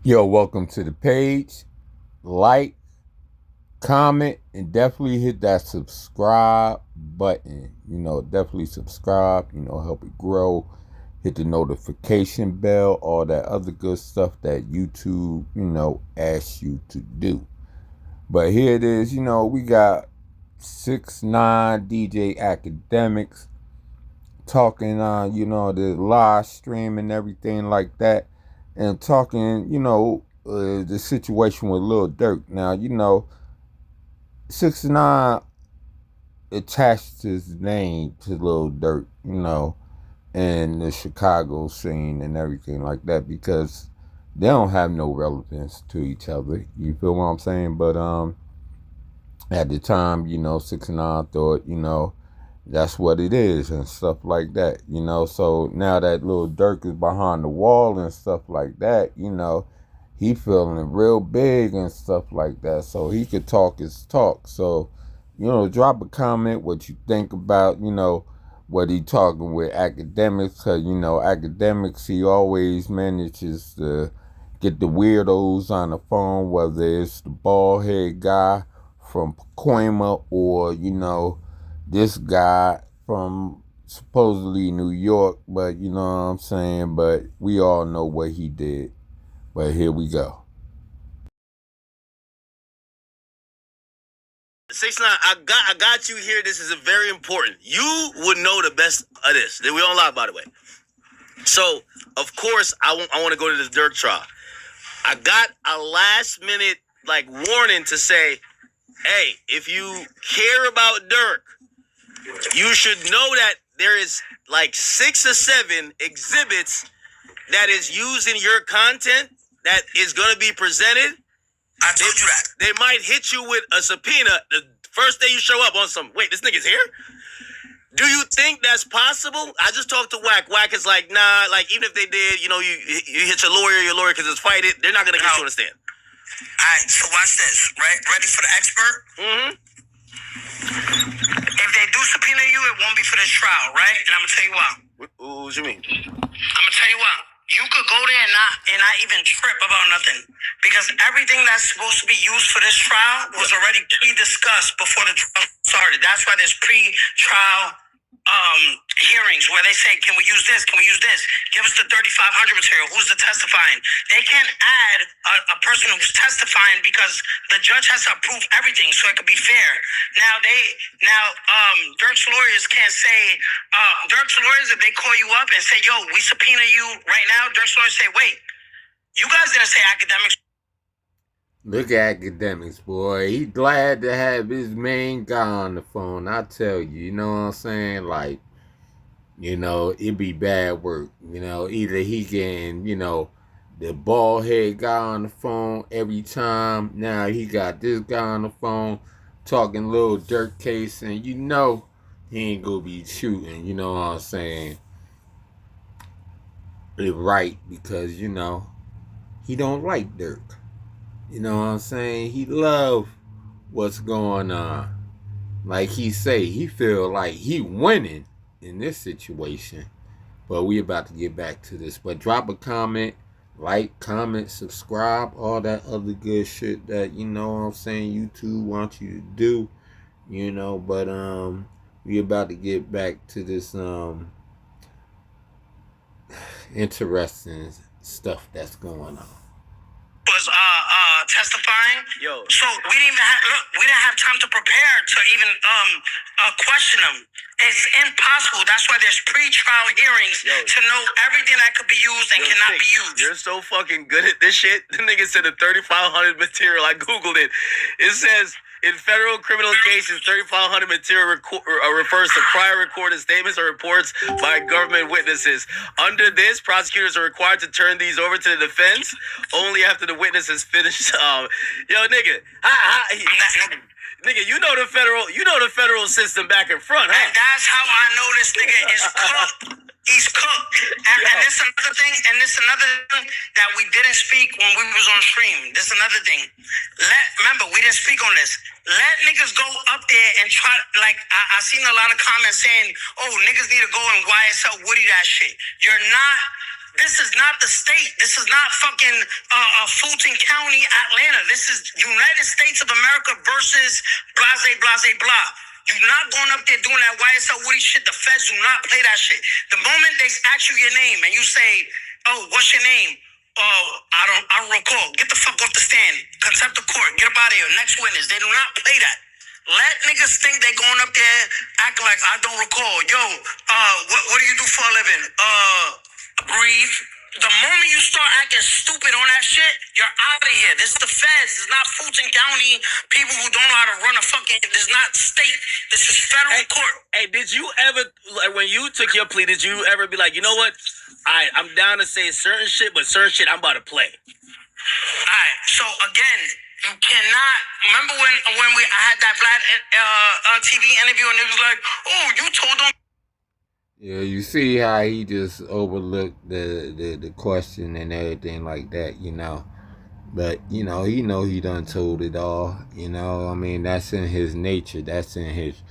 Yo, welcome to the page. Like, comment, and definitely hit that subscribe button. Definitely subscribe, help it grow. Hit the notification bell, all that other good stuff that YouTube, asks you to do. But here it is, we got 6ixNine DJ Akademiks talking on, the live stream and everything like that, and talking, the situation with Lil Durk. Now, 6ixNine attached his name to Lil Durk, and the Chicago scene and everything like that because they don't have no relevance to each other. You feel what I'm saying? But at the time, 6ixNine thought, that's what it is and stuff like that, So now that Lil Durk is behind the wall and stuff like that, he feeling real big and stuff like that. So he could talk his talk. So, drop a comment what you think about, what he talking with Akademiks. Because, Akademiks, he always manages to get the weirdos on the phone, whether it's the bald head guy from Pacoima or, this guy from supposedly New York, but you know what I'm saying? But we all know what he did. But here we go. 6ixNine, I got you here. This is a very important. You would know the best of this. We don't lie, by the way. So, of course, I want to go to this Durk trial. I got a last minute warning to say, hey, if you care about Durk, you should know that there is 6 or 7 exhibits that is used in your content that is going to be presented. I told you that. They might hit you with a subpoena the first day you show up on some, wait, this nigga's here? Do you think that's possible? I just talked to Wack. Wack is like, nah, even if they did, you hit your lawyer because it's fight it, they're not going to get you on the stand. All right, so watch this, right? Ready for the expert? Mm-hmm. If they do subpoena you, it won't be for this trial, right? And I'm going to tell you why. What you mean? I'm going to tell you why. You could go there and not even trip about nothing. Because everything that's supposed to be used for this trial was already pre-discussed before the trial started. That's why there's pre-trial hearings where they say, can we use this? Can we use this? Give us the 3500 material. Who's the testifying? They can't add a person who's testifying because the judge has to approve everything so it could be fair. Durk's lawyers can't say, Durk's lawyers, if they call you up and say, yo, we subpoena you right now, Durk's lawyers say, wait, you guys didn't say Akademiks. Look at Akademiks, boy. He glad to have his main guy on the phone. I tell you, you know what I'm saying? It'd be bad work. Either he getting, the bald head guy on the phone every time. Now he got this guy on the phone talking Lil Durk case, and he ain't gonna be shooting, you know what I'm saying? It right because, he don't like Durk. You know what I'm saying? He love what's going on. Like he say, he feel like he winning in this situation. But we about to get back to this. But drop a comment, comment, subscribe, all that other good shit that, you know what I'm saying, YouTube wants you to do. But we about to get back to this interesting stuff that's going on. Was testifying. Yo. So we didn't have time to prepare to even question them. It's impossible. That's why there's pre-trial hearings to know everything that could be used and cannot be used. You're so fucking good at this shit. The nigga said the 3500 material. I googled it. It says, in federal criminal cases, 3500 material refers to prior recorded statements or reports by government witnesses. Under this, prosecutors are required to turn these over to the defense only after the witness has finished. Nigga, nigga, you know the federal system back and front, huh? And that's how I know this nigga is cooked. He's cooked. And this another thing, that we didn't speak when we was on stream. This another thing. Remember, we didn't speak on this. Let niggas go up there and try, I seen a lot of comments saying, oh, niggas need to go and YSL Woody that shit. You're not This is not the state. This is not fucking Fulton County, Atlanta. This is United States of America versus blase, blase, blah. You're not going up there doing that YSL Woody shit. The feds do not play that shit. The moment they ask you your name and you say, oh, what's your name? Oh, I don't recall. Get the fuck off the stand. Contempt of court. Get up out of here. Next witness. They do not play that. Let niggas think they going up there acting like I don't recall. Yo, what do you do for a living? Breathe. The moment you start acting stupid on that shit, you're out of here. This is the feds. This is not Fulton County people who don't know how to run a fucking. This is not state. This is federal court. Hey, did you ever, like, when you took your plea, did you ever be like, you know what? I'm down to say certain shit, but certain shit I'm about to play. Alright, so again, you cannot remember when I had that Vlad TV interview and it was like, oh, you told them. Yeah, you see how he just overlooked the question and everything like that, you know. But, you know he done told it all, you know. I mean, that's in his nature. That's in his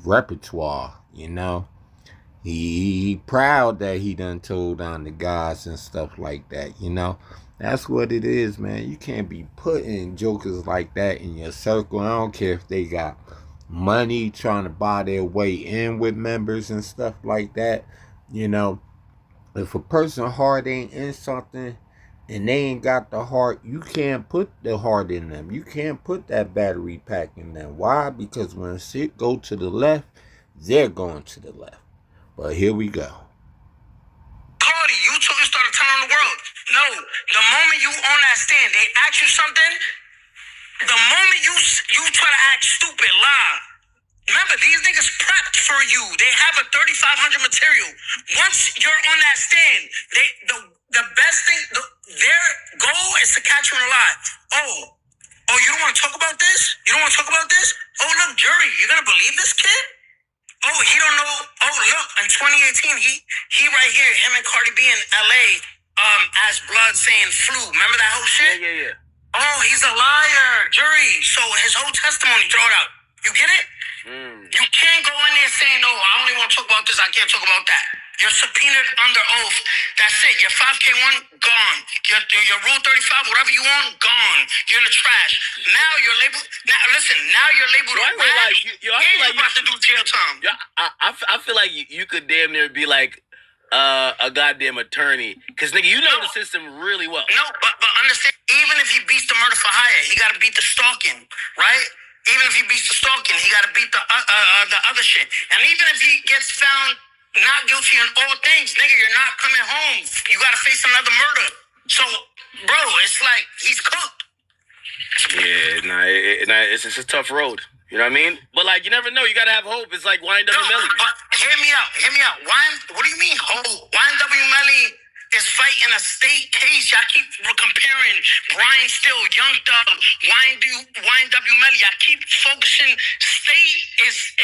repertoire, you know. He proud that he done told on the guys and stuff like that, you know. That's what it is, man. You can't be putting jokers like that in your circle. I don't care if they got money trying to buy their way in with members and stuff like that. You know, if a person's heart ain't in something and they ain't got the heart, you can't put the heart in them. You can't put that battery pack in them. Why? Because when shit go to the left, they're going to the left. But here we go. Cardi, you started telling the world. No, the moment you on that stand, they ask you something. The moment you try to act stupid, lie. Remember, these niggas prepped for you. They have a 3500 material. Once you're on that stand, the best thing, their goal is to catch you in a lie. Oh, you don't want to talk about this? You don't want to talk about this? Oh, look, jury, you're gonna believe this kid? Oh, he don't know. Oh, look, in 2018, he right here, him and Cardi B in LA, as blood saying flu. Remember that whole shit? Yeah. Oh, he's a liar, jury. So his whole testimony, throw it out. You get it? You can't go in there saying, no, I only want to talk about this, I can't talk about that. You're subpoenaed under oath. That's it. Your 5K1, gone. Your Rule 35, whatever you want, gone. You're in the trash. Now you're labeled. Now you're labeled a rat. I feel like you're about to do jail time. Yeah, I feel like you could damn near be like a goddamn attorney, because nigga, you know the system really well. No, but understand. Even if he beats the murder for hire, he got to beat the stalking, right? Even if he beats the stalking, he got to beat the other shit. And even if he gets found not guilty in all things, nigga, you're not coming home. You got to face another murder. So, bro, it's like he's cooked. Yeah, it's a tough road. You know what I mean? But like, you never know. You gotta have hope. It's like YNW Melly. But hear me out. What do you mean hope? YNW Melly is fighting a state case. Y'all keep comparing Brian Still, Young Thug, YNW Melly. Y'all keep focusing. State is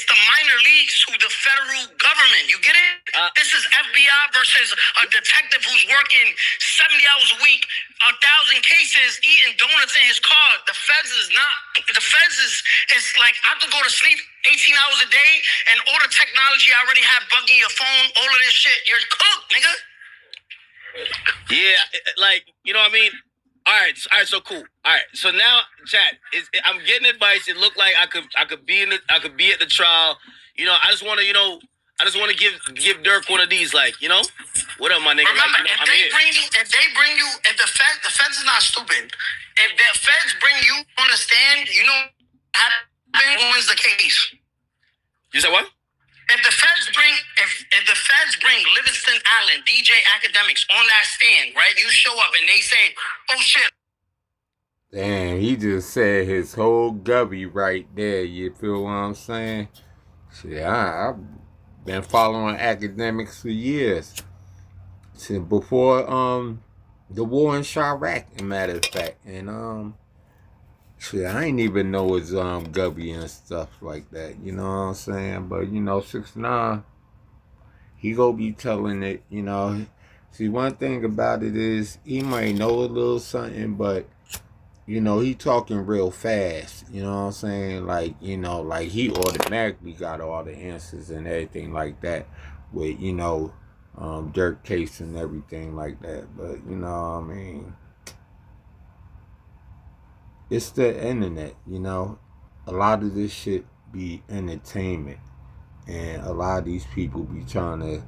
the minor leagues to the federal government. You get it? This is FBI versus a detective who's working 70 hours a week, 1,000 cases, eating donuts in his car. The feds is like, I could go to sleep 18 hours a day and all the technology I already have bugging your phone, all of this shit. You're cooked, nigga. Yeah, like, you know what I mean? All right, so cool. All right, so now, chat, I'm getting advice. It looked like I could be at the trial. You know, I just want to give Durk one of these, like, you know, what up, my nigga? Remember, like, you know, if the feds is not stupid. If the feds bring you on the stand, you know, who wins the case? You said what? If the feds bring Livingston Allen, DJ Akademiks on that stand, right? You show up and they say, "Oh shit." Damn, he just said his whole gubby right there. You feel what I'm saying? Shit, I've been following Akademiks for years. Since before the war in Chirac, as a matter of fact. And shit, I ain't even know his gubby and stuff like that. You know what I'm saying? But you know, 6ixNine, he go be telling it, you know. See, one thing about it is he might know a little something, but you know, he talking real fast. You know what I'm saying? Like, you know, like he automatically got all the answers and everything like that. With, you know, Durk case and everything like that. But you know, I mean, it's the internet. You know, a lot of this shit be entertainment, and a lot of these people be trying to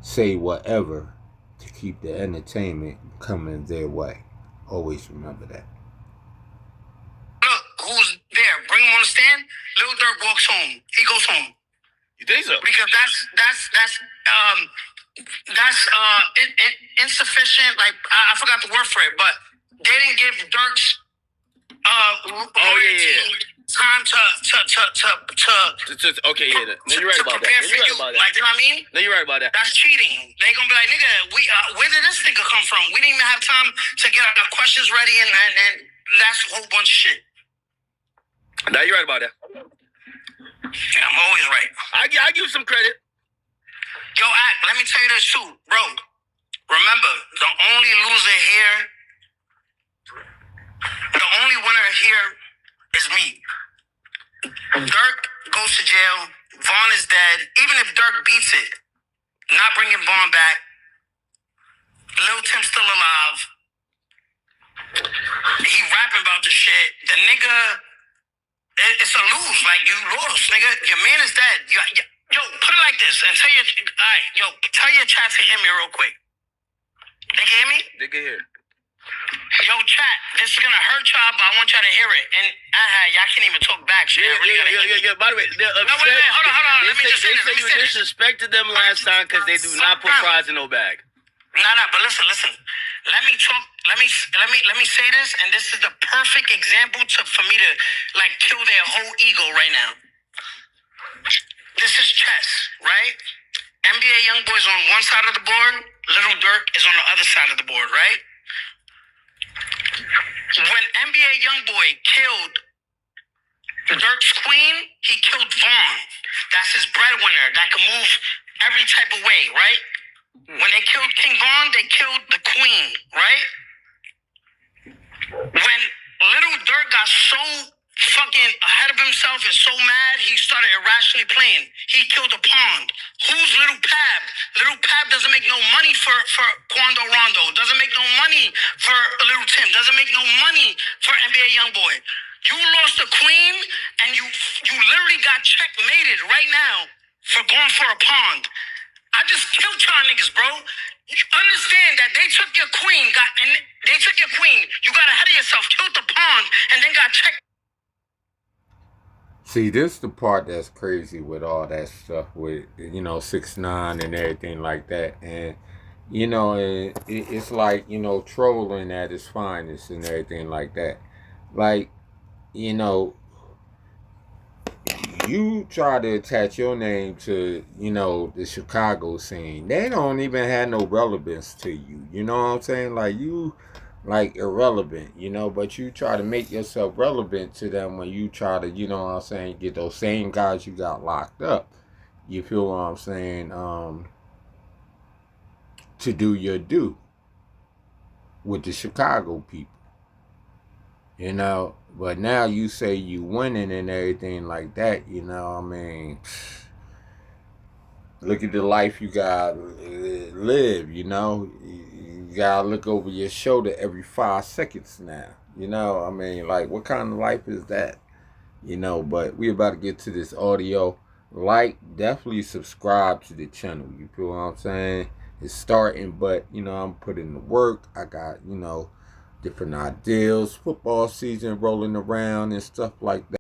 say whatever to keep the entertainment coming their way. Always remember that. Look, who's there? Bring him on the stand. Lil Durk walks home. He goes home. You think so? Because insufficient. Like I forgot the word for it, but they didn't give Durk's time to okay, yeah. No, you're right about that. Prepare for you. Like, you know what I mean? No, you're right about that. That's cheating. They gonna be like, nigga, where did this nigga come from? We didn't even have time to get our questions ready, and that's a whole bunch of shit. No, you're right about that. Yeah, I'm always right. I give some credit. Yo, let me tell you this too, bro. Remember, the only loser here, the only winner here is me. Durk goes to jail. Vaughn is dead. Even if Durk beats it, not bringing Vaughn back. Lil Tim's still alive. He rapping about the shit. The nigga, it's a lose. Like, you lost, nigga. Your man is dead. Yo, put it like this and tell your chat to hear me real quick. They can hear me? They can hear. Yo, chat, this is gonna hurt y'all, but I want y'all to hear it. And y'all can't even talk back. So Yeah. By the way, they're upset. No, wait, hold on. Let me just say this. They say you disrespected them last time because they do not put fries in no bag. No, but listen. Let me talk. Let me say this, and this is the perfect example for me to like kill their whole ego right now. This is chess, right? NBA Youngboy's on one side of the board. Little Durk is on the other side of the board, right? When NBA Youngboy killed Durk's queen, he killed Vaughn. That's his breadwinner that can move every type of way, right? When they killed King Vaughn, they killed the queen, right? When Little Durk got so fucking ahead of himself and so mad, he started irrationally playing. He killed a pond. Who's Little Pab? Little Pab doesn't make no money for Quando Rondo. Doesn't make no money for Little Tim. Doesn't make no money for NBA Youngboy. You lost a queen, and you literally got checkmated right now for going for a pond. I just killed y'all niggas, bro. You understand that they took your queen, you got ahead of yourself, killed the pond, and then got checked. See, this is the part that's crazy with all that stuff with, 6ixNine and everything like that. And, it's like, trolling at its finest and everything like that. Like, you try to attach your name to, the Chicago scene. They don't even have no relevance to you. You know what I'm saying? Like, you irrelevant, but you try to make yourself relevant to them when you try to, get those same guys you got locked up. You feel what I'm saying? To do your due with the Chicago people. But now you say you winning and everything like that, I mean, look at the life you got live, you gotta look over your shoulder every 5 seconds now. I mean, like, what kind of life is that? But we about to get to this audio. Definitely subscribe to the channel. You feel what I'm saying? It's starting, but, I'm putting the work. I got, different ideas, football season rolling around and stuff like that.